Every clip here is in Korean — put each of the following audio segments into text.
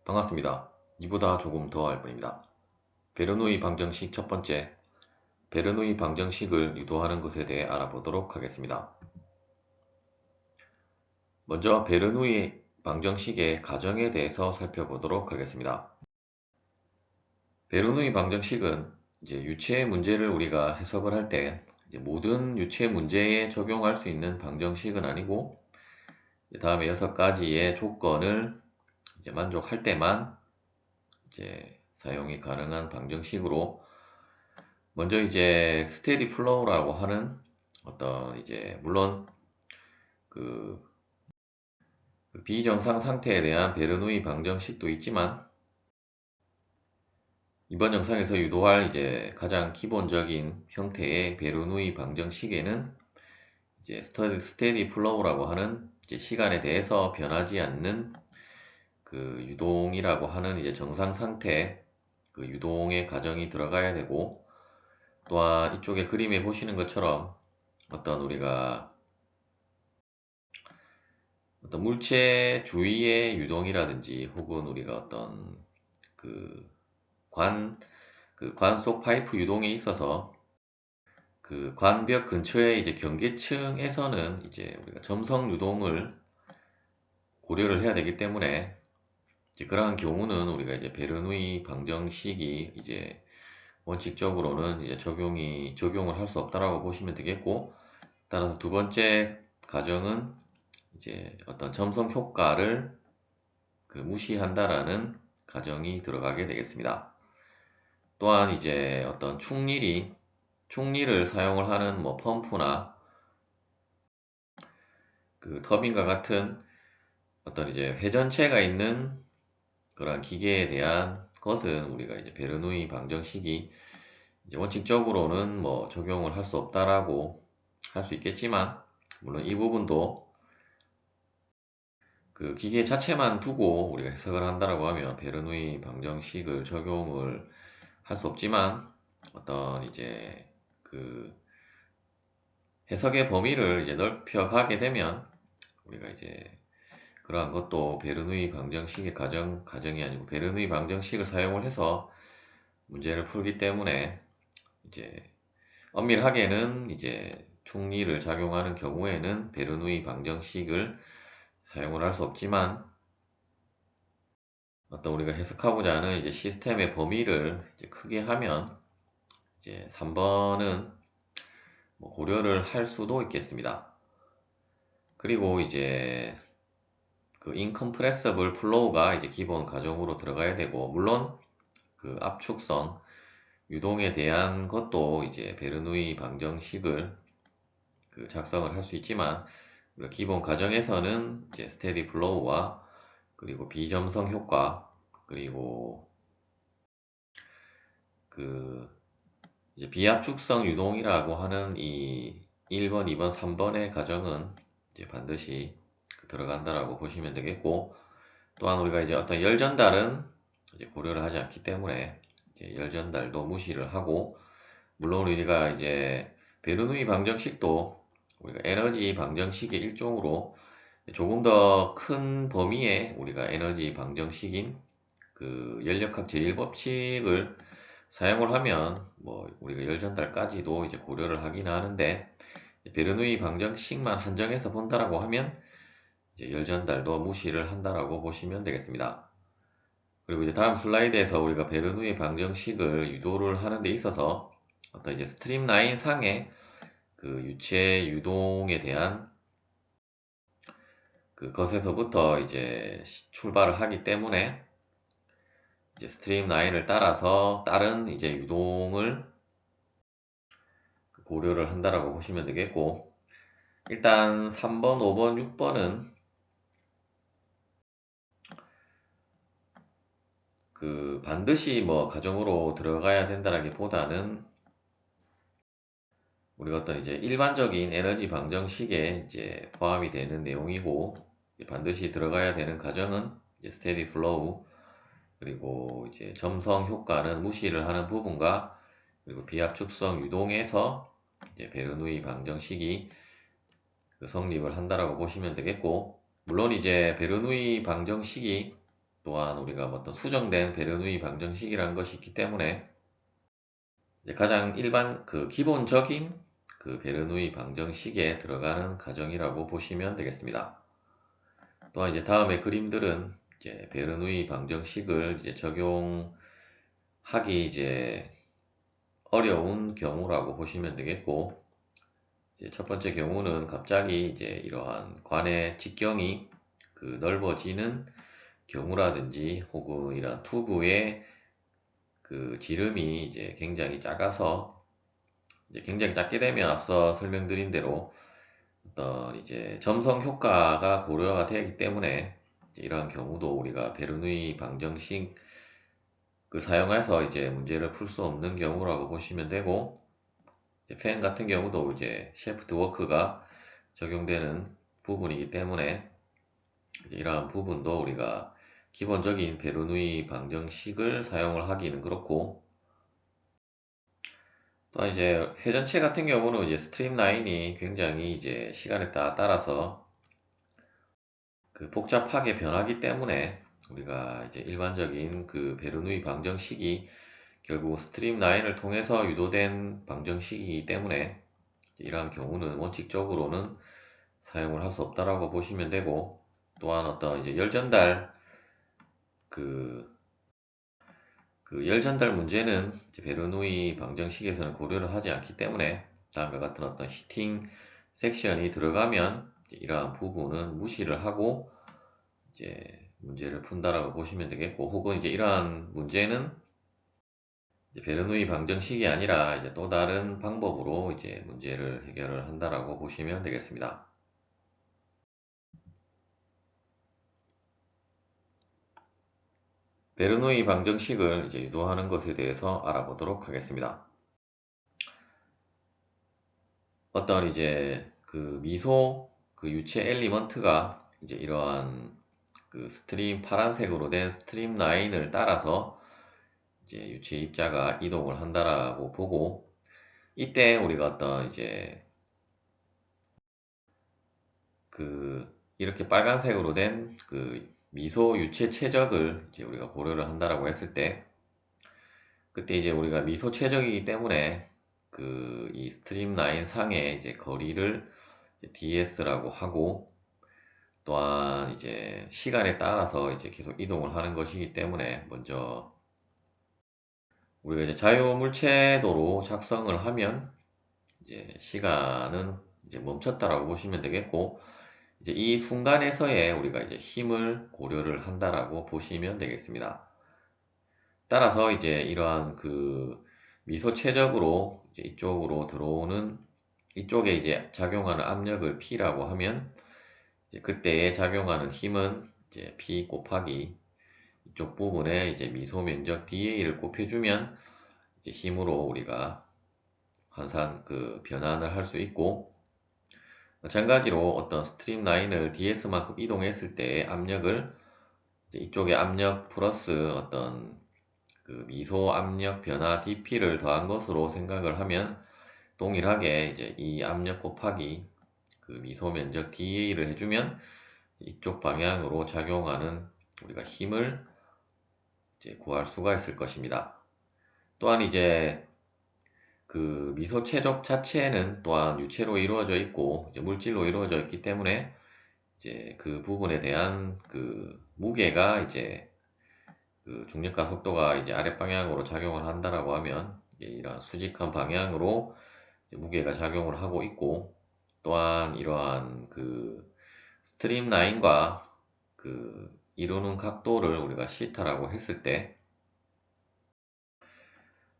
반갑습니다. 이보다 조금 더 할 뿐입니다. 베르누이 방정식 첫 번째, 베르누이 방정식을 유도하는 것에 대해 알아보도록 하겠습니다. 먼저 베르누이 방정식의 가정에 대해서 살펴보도록 하겠습니다. 베르누이 방정식은 이제 유체 문제를 우리가 해석을 할 때 모든 유체 문제에 적용할 수 있는 방정식은 아니고 다음에 6가지의 조건을 만족할 때만 사용이 가능한 방정식으로, 먼저 스테디 플로우라고 하는 어떤 물론 그 비정상 상태에 대한 베르누이 방정식도 있지만, 이번 영상에서 유도할 가장 기본적인 형태의 베르누이 방정식에는 스테디 플로우라고 하는 시간에 대해서 변하지 않는 유동이라고 하는 정상 상태 유동의 가정이 들어가야 되고, 또한 이쪽에 그림에 보시는 것처럼 우리가 어떤 물체 주위의 유동이라든지, 혹은 우리가 어떤 관 속 파이프 유동에 있어서 관벽 근처의 경계층에서는 우리가 점성 유동을 고려를 해야 되기 때문에, 그러한 경우는 우리가 베르누이 방정식이 원칙적으로는 적용을 할 수 없다라고 보시면 되겠고, 따라서 두 번째 가정은 어떤 점성 효과를 무시한다라는 가정이 들어가게 되겠습니다. 또한 어떤 충리를 사용을 하는 펌프나 터빈과 같은 어떤 회전체가 있는 그런 기계에 대한 것은 우리가 베르누이 방정식이 원칙적으로는 적용을 할 수 없다라고 할 수 있겠지만, 물론 이 부분도 기계 자체만 두고 우리가 해석을 한다라고 하면 베르누이 방정식을 적용을 할 수 없지만, 어떤 해석의 범위를 넓혀 가게 되면 우리가 그러한 것도 베르누이 방정식의 가정이 아니고 베르누이 방정식을 사용을 해서 문제를 풀기 때문에, 엄밀하게는 충리를 작용하는 경우에는 베르누이 방정식을 사용을 할 수 없지만, 어떤 우리가 해석하고자 하는 시스템의 범위를 크게 하면 3번은 고려를 할 수도 있겠습니다. 그리고 인컴프레서블 플로우가 기본 가정으로 들어가야 되고, 물론 압축성 유동에 대한 것도 베르누이 방정식을 작성을 할 수 있지만, 기본 가정에서는 스테디 플로우와 그리고 비점성 효과, 그리고 비압축성 유동이라고 하는 이 1번, 2번, 3번의 가정은 반드시 들어간다라고 보시면 되겠고, 또한 우리가 어떤 열전달은 고려를 하지 않기 때문에 열전달도 무시를 하고, 물론 우리가 베르누이 방정식도 우리가 에너지 방정식의 일종으로 조금 더 큰 범위의 우리가 에너지 방정식인 연력학 제1법칙을 사용을 하면 우리가 열전달까지도 고려를 하긴 하는데, 베르누이 방정식만 한정해서 본다라고 하면 열전달도 무시를 한다라고 보시면 되겠습니다. 그리고 다음 슬라이드에서 우리가 베르누이 방정식을 유도를 하는 데 있어서 어떤 스트림라인 상의 유체 유동에 대한 것에서부터 출발을 하기 때문에, 스트림라인을 따라서 다른 유동을 고려를 한다라고 보시면 되겠고, 일단 3번, 5번, 6번은 반드시 가정으로 들어가야 된다라기보다는 우리가 어떤 일반적인 에너지 방정식에 포함이 되는 내용이고, 반드시 들어가야 되는 가정은 스테디 플로우, 그리고 점성 효과는 무시를 하는 부분과, 그리고 비압축성 유동에서 베르누이 방정식이 성립을 한다라고 보시면 되겠고, 물론 베르누이 방정식이 또한 우리가 어떤 수정된 베르누이 방정식이라는 것이 있기 때문에 이제 가장 일반 기본적인 베르누이 방정식에 들어가는 가정이라고 보시면 되겠습니다. 또한 이제 다음의 그림들은 이제 베르누이 방정식을 이제 적용하기 이제 어려운 경우라고 보시면 되겠고, 이제 첫 번째 경우는 갑자기 이제 이러한 관의 직경이 넓어지는 경우라든지, 혹은 이런 투구의 지름이 이제 굉장히 작아서, 이제 굉장히 작게 되면 앞서 설명드린 대로 어떤 이제 점성 효과가 고려가 되기 때문에 이러한 경우도 우리가 베르누이 방정식을 사용해서 이제 문제를 풀 수 없는 경우라고 보시면 되고, 팬 같은 경우도 이제 셰프트 워크가 적용되는 부분이기 때문에 이러한 부분도 우리가 기본적인 베르누이 방정식을 사용을 하기는 그렇고, 또 이제 회전체 같은 경우는 이제 스트림라인이 굉장히 이제 시간에 따라서 복잡하게 변하기 때문에 우리가 이제 일반적인 베르누이 방정식이 결국 스트림라인을 통해서 유도된 방정식이기 때문에 이러한 경우는 원칙적으로는 사용을 할 수 없다라고 보시면 되고, 또한 어떤 이제 그, 열 전달 문제는 이제 베르누이 방정식에서는 고려를 하지 않기 때문에 다음과 같은 어떤 히팅 섹션이 들어가면 이러한 부분은 무시를 하고 이제 문제를 푼다라고 보시면 되겠고, 혹은 이제 이러한 문제는 이제 베르누이 방정식이 아니라 이제 또 다른 방법으로 이제 문제를 해결을 한다라고 보시면 되겠습니다. 베르누이 방정식을 이제 유도하는 것에 대해서 알아보도록 하겠습니다. 어떤 이제 미소 유체 엘리먼트가 이제 이러한 스트림 파란색으로 된 스트림 라인을 따라서 이제 유체 입자가 이동을 한다라고 보고, 이때 우리가 어떤 이제 이렇게 빨간색으로 된 미소 유체 최적을 이제 우리가 고려를 한다라고 했을 때, 그때 이제 우리가 미소 최적이기 때문에 이 스트림 라인 상의 이제 거리를 이제 ds라고 하고, 또한 이제 시간에 따라서 이제 계속 이동을 하는 것이기 때문에 먼저 우리가 이제 자유물체도로 작성을 하면 이제 시간은 이제 멈췄다라고 보시면 되겠고, 이제 이 순간에서의 우리가 이제 힘을 고려를 한다라고 보시면 되겠습니다. 따라서 이제 이러한 미소 최적으로 이제 이쪽으로 들어오는 이쪽에 이제 작용하는 압력을 P라고 하면, 이제 그때에 작용하는 힘은 이제 P 곱하기 이쪽 부분에 이제 미소 면적 dA를 곱해주면 이제 힘으로 우리가 변환을 할 수 있고, 마찬가지로 어떤 스트림 라인을 ds만큼 이동했을 때의 압력을 이제 이쪽에 압력 플러스 어떤 미소 압력 변화 dp를 더한 것으로 생각을 하면, 동일하게 이제 이 압력 곱하기 미소 면적 da를 해주면 이쪽 방향으로 작용하는 우리가 힘을 이제 구할 수가 있을 것입니다. 또한 이제 미소 최적 자체는 또한 유체로 이루어져 있고 이제 물질로 이루어져 있기 때문에 이제 그 부분에 대한 무게가 이제 중력과 속도가 이제 아랫 방향으로 작용을 한다라고 하면 이러한 수직한 방향으로 무게가 작용을 하고 있고, 또한 이러한 스트림 라인과 이루는 각도를 우리가 시타라고 했을 때,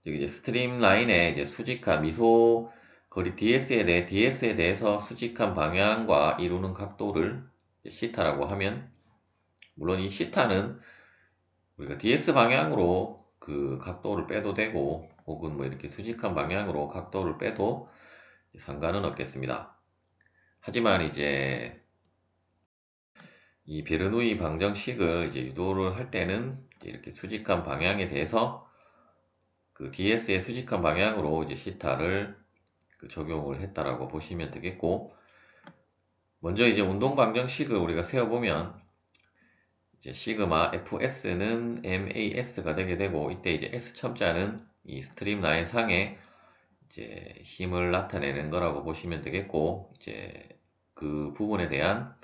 이제 스트림 라인의 이제 수직한 미소 거리 ds에 대해서 수직한 방향과 이루는 각도를 시타라고 하면, 물론 이 시타는 우리가 ds 방향으로 각도를 빼도 되고, 혹은 뭐 이렇게 수직한 방향으로 각도를 빼도 상관은 없겠습니다. 하지만 이제 이 베르누이 방정식을 이제 유도를 할 때는 이렇게 수직한 방향에 대해서 ds의 수직한 방향으로 이제 시타를 적용을 했다라고 보시면 되겠고, 먼저 이제 운동 방정식을 우리가 세워보면 이제 시그마 FS는 MAS가 되게 되고, 이때 이제 S 첨자는 이 스트림 라인 상에 이제 힘을 나타내는 거라고 보시면 되겠고, 이제 그 부분에 대한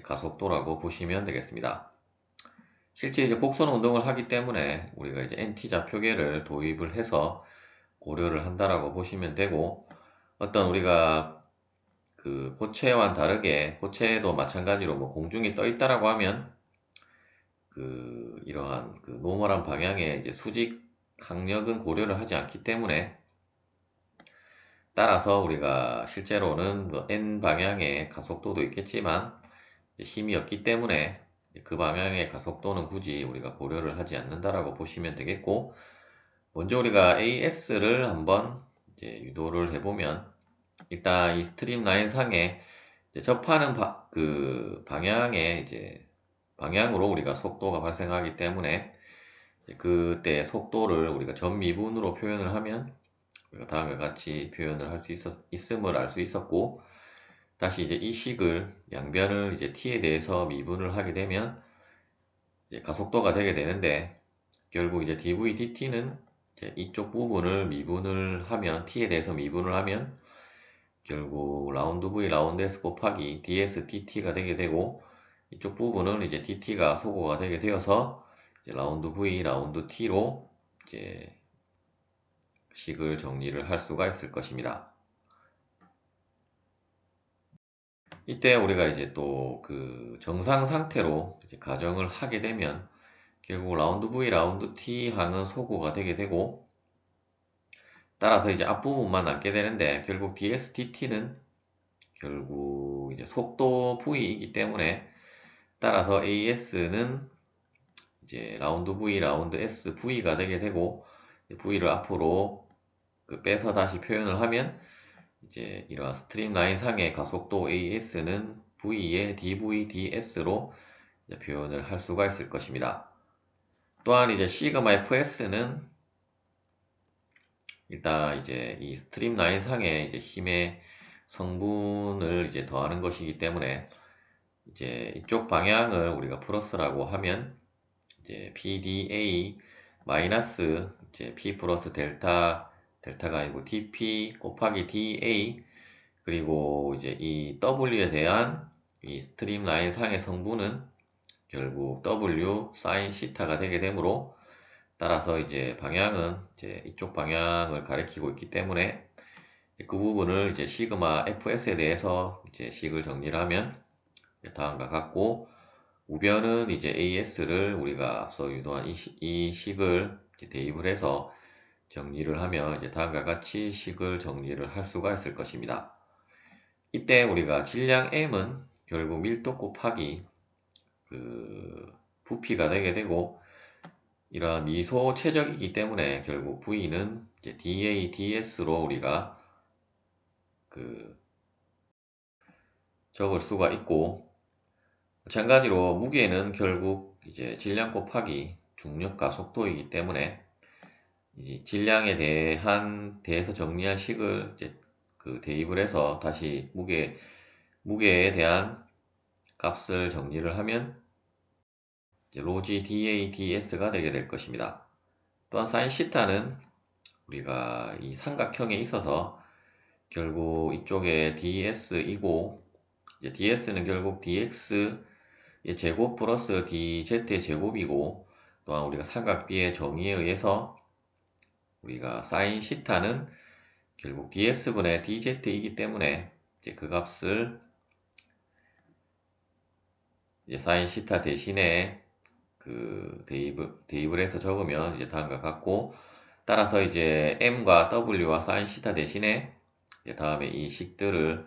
가속도라고 보시면 되겠습니다. 실제 이제 곡선 운동을 하기 때문에 우리가 이제 NT 좌표계를 도입을 해서 고려를 한다라고 보시면 되고, 어떤 우리가 그 고체와는 다르게, 고체도 마찬가지로 뭐 공중에 떠 있다라고 하면 그 이러한 그 노멀한 방향의 이제 수직 항력은 고려를 하지 않기 때문에, 따라서 우리가 실제로는 뭐 N 방향의 가속도도 있겠지만 힘이 없기 때문에 그 방향의 가속도는 굳이 우리가 고려를 하지 않는다라고 보시면 되겠고, 먼저 우리가 AS를 한번 이제 유도를 해보면, 일단 이 스트림 라인 상에 이제 접하는 그 방향의 이제 방향으로 우리가 속도가 발생하기 때문에, 이제 그때 속도를 우리가 전미분으로 표현을 하면 우리가 다음과 같이 표현을 할 수 있음을 알 수 있었고, 다시 이제 이 식을 양변을 이제 t에 대해서 미분을 하게 되면 이제 가속도가 되게 되는데, 결국 이제 dv dt는 이제 이쪽 부분을 미분을 하면, t에 대해서 미분을 하면 결국 라운드 v 라운드 s 곱하기 ds dt가 되게 되고, 이쪽 부분은 이제 dt가 소거가 되게 되어서 이제 라운드 v 라운드 t로 이제 식을 정리를 할 수가 있을 것입니다. 이때 우리가 이제 또 그 정상 상태로 이제 가정을 하게 되면 결국 라운드 V, 라운드 T 항은 소거가 되게 되고, 따라서 이제 앞부분만 남게 되는데, 결국 DS, DT는 결국 이제 속도 V이기 때문에, 따라서 AS는 이제 라운드 V, 라운드 S, V가 되게 되고, V를 앞으로 그 빼서 다시 표현을 하면 이제 이러한 스트림 라인 상의 가속도 AS는 V의 dV, ds로 표현을 할 수가 있을 것입니다. 또한 이제 시그마 FS는 일단 이제 이 스트림 라인 상의 이제 힘의 성분을 이제 더하는 것이기 때문에, 이제 이쪽 방향을 우리가 플러스라고 하면 이제 PDA 마이너스 이제 P 플러스 델타가 아니고 DP 곱하기 DA, 그리고 이제 이 W에 대한 이 스트림 라인 상의 성분은 결국 W 사인 시타가 되게 되므로, 따라서 이제 방향은 이제 이쪽 방향을 가리키고 있기 때문에 그 부분을 이제 시그마 FS에 대해서 이제 식을 정리를 하면 다음과 같고, 우변은 이제 AS를 우리가 앞서 유도한 이 식을 이제 대입을 해서 정리를 하면 이제 다음과 같이 식을 정리를 할 수가 있을 것입니다. 이때 우리가 질량 M은 결국 밀도 곱하기 그 부피가 되게 되고, 이러한 미소 최적이기 때문에 결국 V는 이제 dA, ds로 우리가 그 적을 수가 있고, 마찬가지로 무게는 결국 이제 질량 곱하기 중력과 속도이기 때문에 이 질량에 대해서 정리한 식을 이제 그 대입을 해서 다시 무게에 대한 값을 정리를 하면 이제 로지 dA, ds가 되게 될 것입니다. 또한 사인 시타는 우리가 이 삼각형에 있어서 결국 이쪽에 ds이고, 이제 ds는 결국 dx의 제곱 플러스 dz의 제곱이고, 또한 우리가 삼각비의 정의에 의해서 우리가 사인 시타는 결국 ds분의 dz이기 때문에 이제 그 값을 이제 사인 시타 대신에 그 대입을 해서 적으면 이제 다음과 같고, 따라서 이제 m과 w와 사인 시타 대신에 이제 다음에 이 식들을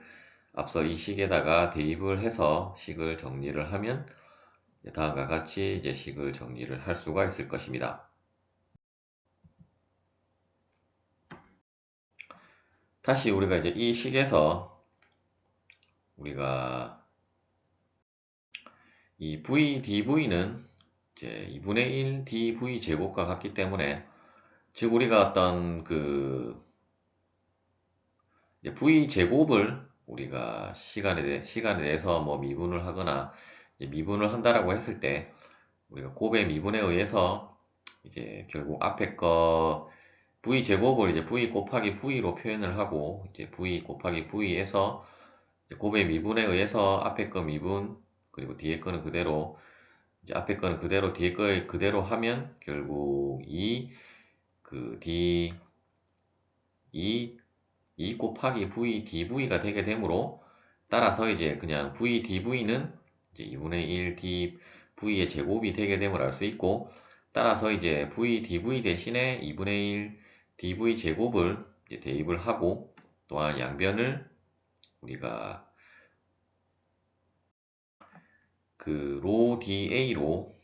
앞서 이 식에다가 대입을 해서 식을 정리를 하면 다음과 같이 이제 식을 정리를 할 수가 있을 것입니다. 다시 우리가 이제 이 식에서 우리가 이 VDV는 이제 2분의 1 dV 제곱과 같기 때문에, 즉 우리가 어떤 그 이제 V 제곱을 우리가 시간에 대해서 뭐 미분을 하거나 이제 미분을 한다라고 했을 때, 우리가 곱의 미분에 의해서 이제 결국 앞에 거 v 제곱을 이제 v 곱하기 v로 표현을 하고, 이제 v 곱하기 v에서 곱의 미분에 의해서 앞에 거 미분, 그리고 뒤에 거는 그대로, 이제 앞에 거는 그대로 뒤에 거 그대로 하면 결국 d 2 곱하기 v dv가 되게 되므로, 따라서 이제 그냥 v dv는 이제 2분의 1 dv의 제곱이 되게 됨을 알 수 있고, 따라서 이제 v dv 대신에 2분의 1 dv 제곱을 이제 대입을 하고, 또한 양변을 우리가 로 da로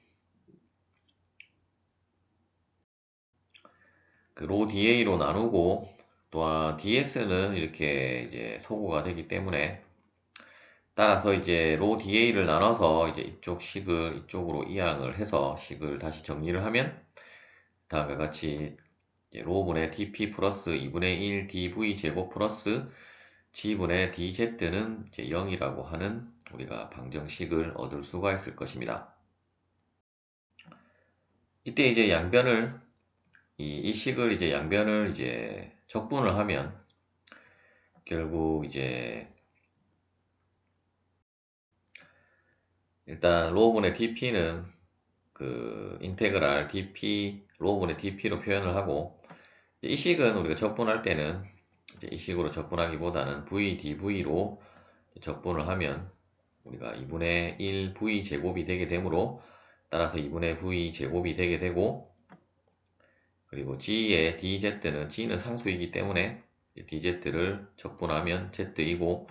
로 da로 나누고, 또한 ds는 이렇게 이제 소거가 되기 때문에, 따라서 이제 로 da를 나눠서 이제 이쪽 식을 이쪽으로 이항을 해서 식을 다시 정리를 하면 다음과 같이 이제 로분의 dp 플러스 2분의 1 dv 제곱 플러스 g분의 dz는 이제 0이라고 하는 우리가 방정식을 얻을 수가 있을 것입니다. 이때 이제 양변을 이 식을 이제 양변을 이제 적분을 하면 결국 이제 일단 로분의 dp는 인테그랄 dp 로분의 dp로 표현을 하고, 이 식은 우리가 적분할 때는 이제 이 식으로 적분하기보다는 v dv로 적분을 하면 우리가 2분의 1 v 제곱이 되게 되므로, 따라서 2분의 v 제곱이 되게 되고, 그리고 g의 dz는 g는 상수이기 때문에 dz를 적분하면 z이고,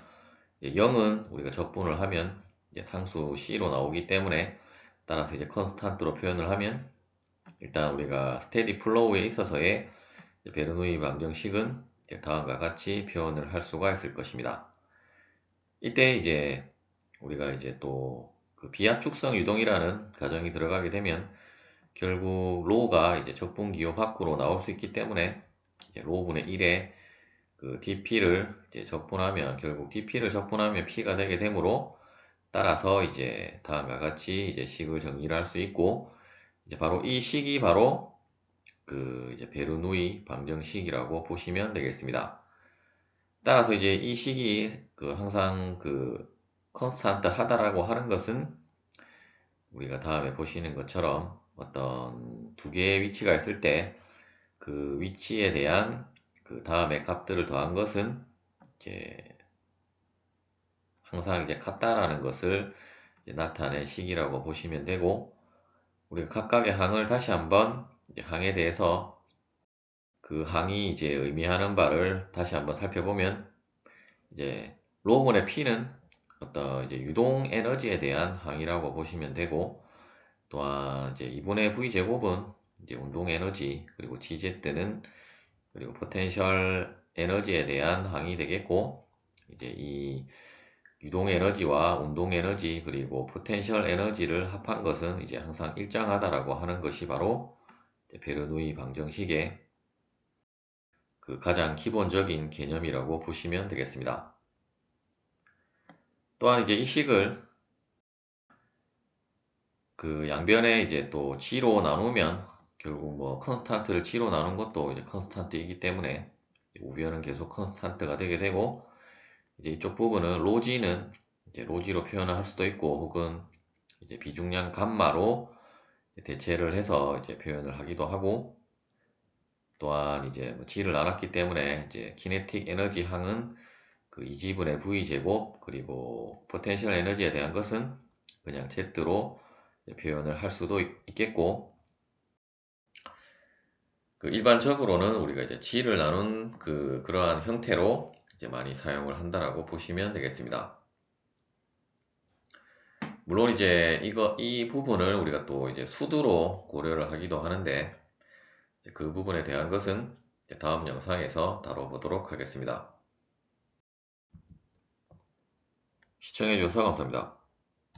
0은 우리가 적분을 하면 이제 상수 c로 나오기 때문에, 따라서 이제 컨스탄트로 표현을 하면 일단 우리가 스테디 플로우에 있어서의 베르누이 방정식은 다음과 같이 표현을 할 수가 있을 것입니다. 이때 이제 우리가 이제 또 비압축성 유동이라는 가정이 들어가게 되면 결국 로가 이제 적분기호 밖으로 나올 수 있기 때문에, 이제 로분의 1에 dp를 이제 적분하면 결국 dp를 적분하면 p가 되게 되므로, 따라서 이제 다음과 같이 이제 식을 정리를 할 수 있고, 이제 바로 이 식이 바로 이제 베르누이 방정식이라고 보시면 되겠습니다. 따라서 이제 이 식이 항상 컨스탄트 하다라고 하는 것은 우리가 다음에 보시는 것처럼 어떤 두 개의 위치가 있을 때 그 위치에 대한 다음에 값들을 더한 것은 이제 항상 이제 같다라는 것을 이제 나타낸 식이라고 보시면 되고, 우리가 각각의 항을 다시 한번 항에 대해서 그 항이 이제 의미하는 바를 다시 한번 살펴보면, 이제 로분의 P는 어떤 이제 유동 에너지에 대한 항이라고 보시면 되고, 또한 이제 2분의 V 제곱은 이제 운동 에너지, 그리고 GZ는 그리고 포텐셜 에너지에 대한 항이 되겠고, 이제 이 유동 에너지와 운동 에너지 그리고 포텐셜 에너지를 합한 것은 이제 항상 일정하다라고 하는 것이 바로 베르누이 방정식의 가장 기본적인 개념이라고 보시면 되겠습니다. 또한 이제 이 식을 양변에 이제 또 g로 나누면 결국 뭐 컨스탄트를 g로 나눈 것도 이제 컨스탄트이기 때문에 우변은 계속 컨스탄트가 되게 되고, 이제 이쪽 부분은 로g는 이제 로g로 표현을 할 수도 있고, 혹은 이제 비중량 감마로 대체를 해서 이제 표현을 하기도 하고, 또한 이제 뭐 g를 나눴기 때문에 이제 키네틱 에너지 항은 2G분의 V 제곱, 그리고 포텐셜 에너지에 대한 것은 그냥 Z로 표현을 할 수도 있겠고, 일반적으로는 우리가 이제 G를 나눈 그러한 형태로 이제 많이 사용을 한다라고 보시면 되겠습니다. 물론 이제 이 부분을 우리가 또 이제 수두로 고려를 하기도 하는데, 그 부분에 대한 것은 다음 영상에서 다뤄보도록 하겠습니다. 시청해주셔서 감사합니다.